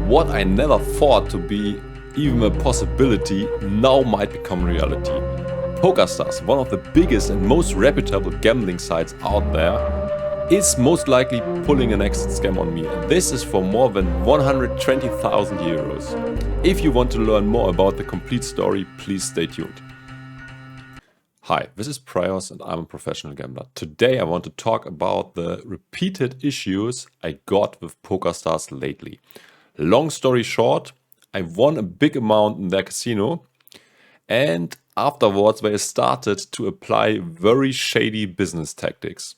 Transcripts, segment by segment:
What I never thought to be even a possibility now might become reality. Pokerstars, one of the biggest and most reputable gambling sites out there, is most likely pulling an exit scam on me, and this is for more than 120,000 euros. If you want to learn more about the complete story, please stay tuned. Hi, this is Praios and I'm a professional gambler. Today I want to talk about the repeated issues I got with Pokerstars lately. Long story short, I won a big amount in their casino, and afterwards they started to apply very shady business tactics.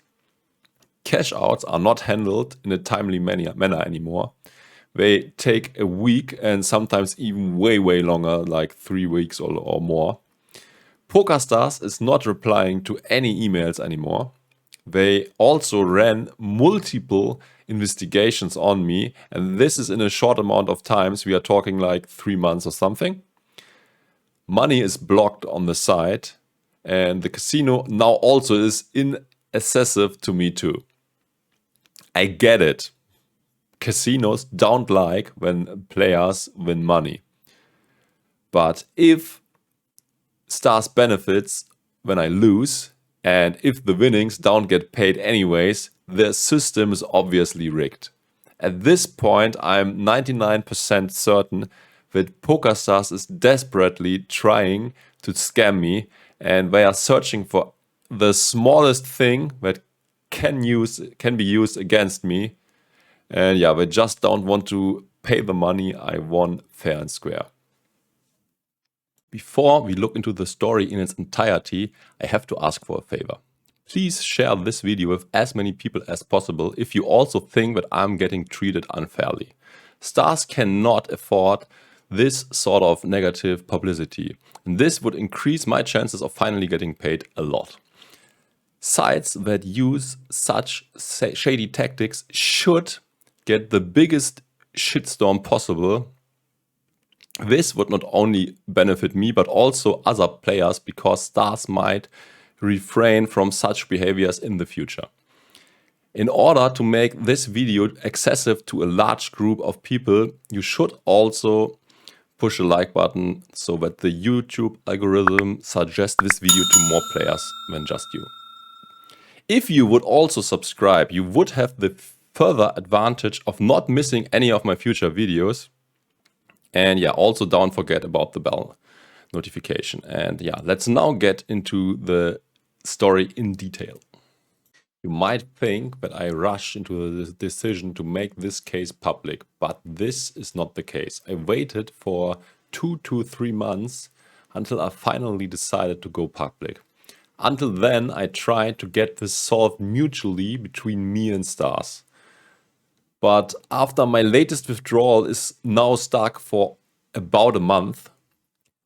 Cash outs are not handled in a timely manner anymore. They take a week and sometimes even way longer, like 3 weeks or more. Pokerstars is not replying to any emails anymore. They also ran multiple investigations on me, and this is in a short amount of times. We are talking like 3 months or something. Money is blocked on the site, and the casino now also is inaccessible to me too. I get it. Casinos don't like when players win money. But if Stars benefits when I lose, and if the winnings don't get paid anyways, the system is obviously rigged. At this point, I'm 99% certain that Pokerstars is desperately trying to scam me, and they are searching for the smallest thing that can be used against me. And yeah, they just don't want to pay the money I won fair and square. Before we look into the story in its entirety, I have to ask for a favor. Please share this video with as many people as possible if you also think that I'm getting treated unfairly. Stars cannot afford this sort of negative publicity, and this would increase my chances of finally getting paid a lot. Sites that use such shady tactics should get the biggest shitstorm possible. This would not only benefit me, but also other players, because stars might refrain from such behaviors in the future. In order to make this video accessible to a large group of people, you should also push a like button so that the YouTube algorithm suggests this video to more players than just you. If you would also subscribe, you would have the further advantage of not missing any of my future videos. And yeah, also don't forget about the bell notification. And yeah, let's now get into the story in detail. You might think that I rushed into the decision to make this case public, but this is not the case. I waited for 2 to 3 months until I finally decided to go public. Until then, I tried to get this solved mutually between me and Stars. But after my latest withdrawal is now stuck for about a month,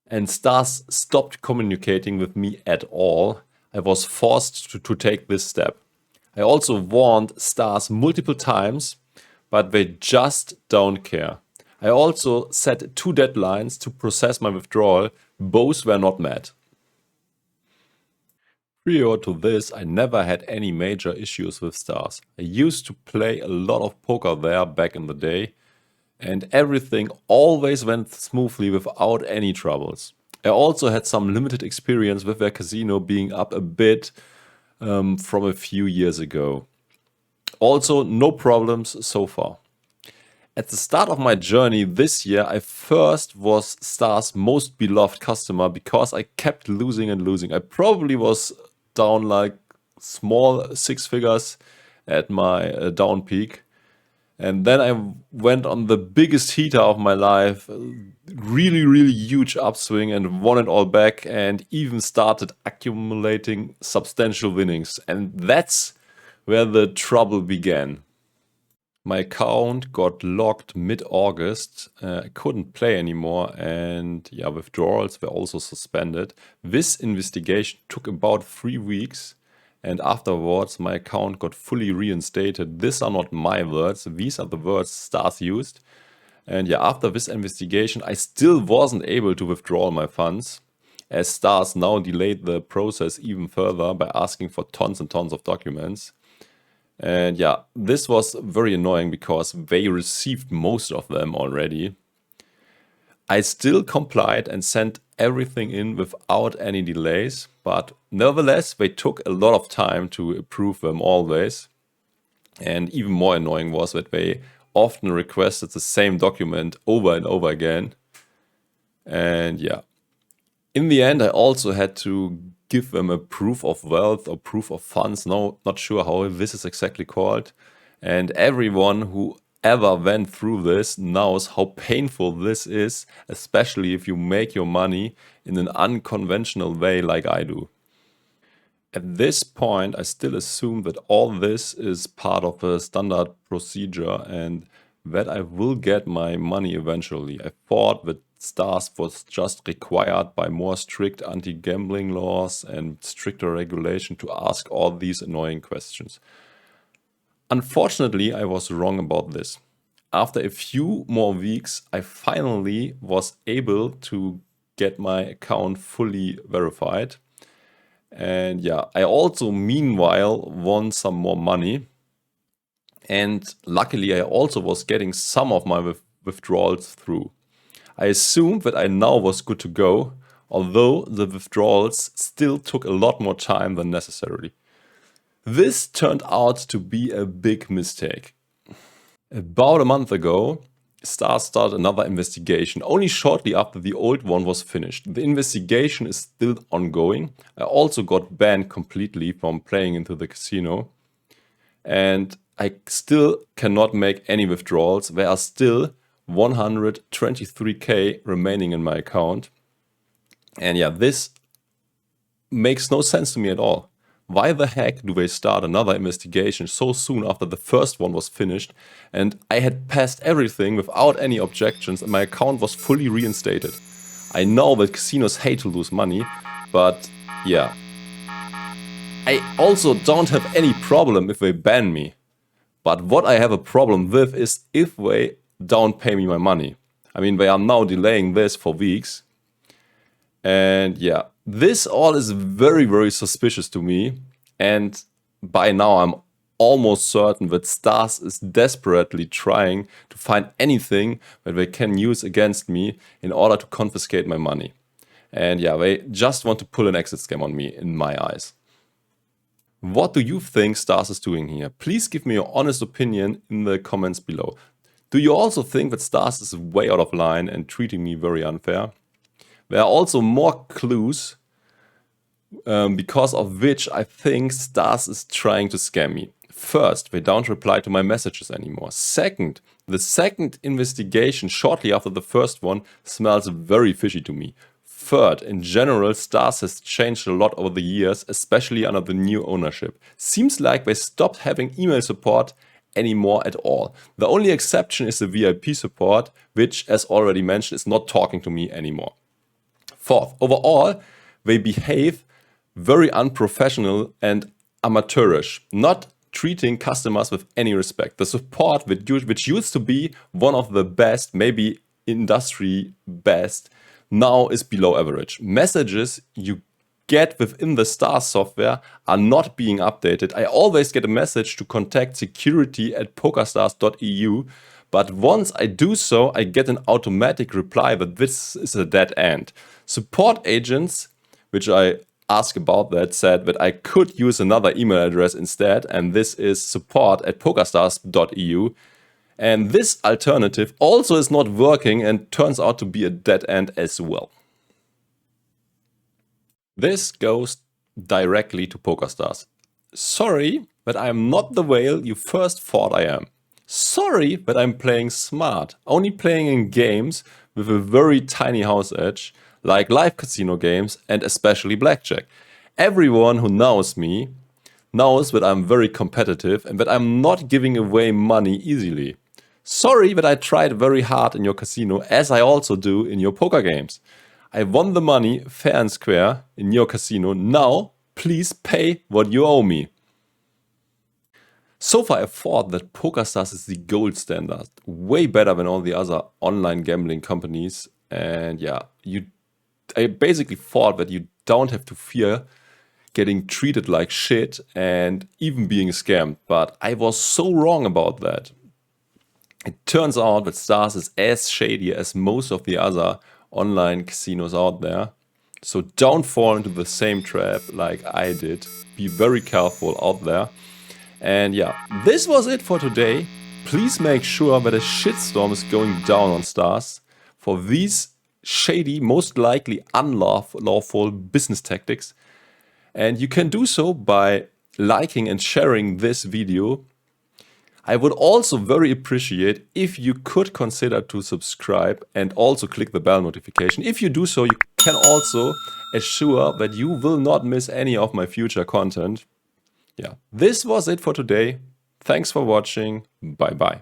and Stars stopped communicating with me at all, I was forced to take this step. I also warned Stars multiple times, but they just don't care. I also set 2 deadlines to process my withdrawal. Both were not met. Prior to this, I never had any major issues with Stars. I used to play a lot of poker there back in the day, and everything always went smoothly without any troubles. I also had some limited experience with their casino being up a bit from a few years ago. Also, no problems so far. At the start of my journey this year, I first was Stars' most beloved customer because I kept losing and losing. I probably was down like small 6 figures at my down peak. And then I went on the biggest heater of my life, really huge upswing, and won it all back, and even started accumulating substantial winnings. And that's where the trouble began. My account got locked mid-August. I couldn't play anymore, and yeah, withdrawals were also suspended. This investigation took about 3 weeks, and afterwards my account got fully reinstated. These are not my words, these are the words Stars used. And yeah, after this investigation, I still wasn't able to withdraw my funds, as Stars now delayed the process even further by asking for tons and tons of documents. And yeah, this was very annoying because they received most of them already. I still complied and sent everything in without any delays, but nevertheless, they took a lot of time to approve them always. And even more annoying was that they often requested the same document over and over again. And yeah, in the end, I also had to give them a proof of wealth or proof of funds. No, not sure how this is exactly called. And everyone who ever went through this knows how painful this is, especially if you make your money in an unconventional way like I do. At this point, I still assume that all this is part of a standard procedure and that I will get my money eventually. I thought that Stars was just required by more strict anti-gambling laws and stricter regulation to ask all these annoying questions. Unfortunately, I was wrong about this. After a few more weeks, I finally was able to get my account fully verified. And yeah, I also meanwhile won some more money. And luckily, I also was getting some of my withdrawals through. I assumed that I now was good to go, although the withdrawals still took a lot more time than necessary. This turned out to be a big mistake. About a month ago, Stars started another investigation, only shortly after the old one was finished. The investigation is still ongoing. I also got banned completely from playing into the casino. And I still cannot make any withdrawals. There are still 123k remaining in my account. And yeah, this makes no sense to me at all. Why the heck do they start another investigation so soon after the first one was finished and I had passed everything without any objections and my account was fully reinstated? I know that casinos hate to lose money, but yeah. I also don't have any problem if they ban me. But what I have a problem with is if they don't pay me my money. I mean, they are now delaying this for weeks. And yeah, this all is very, very suspicious to me. And by now I'm almost certain that Stars is desperately trying to find anything that they can use against me in order to confiscate my money. And yeah, they just want to pull an exit scam on me in my eyes. What do you think Stars is doing here? Please give me your honest opinion in the comments below. Do you also think that Stars is way out of line and treating me very unfair? There are also more clues because of which I think Stars is trying to scam me. First, they don't reply to my messages anymore. Second, the second investigation shortly after the first one smells very fishy to me. Third, in general, Stars has changed a lot over the years, especially under the new ownership. Seems like they stopped having email support anymore at all. The only exception is the VIP support, which, as already mentioned, is not talking to me anymore. Fourth, overall, they behave very unprofessional and amateurish, not treating customers with any respect. The support, which used to be one of the best, maybe industry best, now is below average. Messages you get within the Stars software are not being updated. I always get a message to contact security@pokerstars.eu, but once I do so, I get an automatic reply that this is a dead end. Support agents, which I asked about that, said that I could use another email address instead, and this is support@pokerstars.eu. And this alternative also is not working and turns out to be a dead end as well. This goes directly to Pokerstars. Sorry, but I am not the whale you first thought I am. Sorry, but I'm playing smart, only playing in games with a very tiny house edge, like live casino games and especially blackjack. Everyone who knows me knows that I'm very competitive and that I'm not giving away money easily. Sorry, but I tried very hard in your casino, as I also do in your poker games. I won the money fair and square in your casino. Now, please pay what you owe me. So far, I thought that Pokerstars is the gold standard, way better than all the other online gambling companies. And yeah, I basically thought that you don't have to fear getting treated like shit and even being scammed. But I was so wrong about that. It turns out that Stars is as shady as most of the other online casinos out there. So don't fall into the same trap like I did. Be very careful out there. And yeah, this was it for today. Please make sure that a shitstorm is going down on Stars for these shady, most likely unlawful business tactics. And you can do so by liking and sharing this video. I would also very appreciate if you could consider to subscribe and also click the bell notification. If you do so, you can also assure that you will not miss any of my future content. Yeah, this was it for today. Thanks for watching. Bye bye.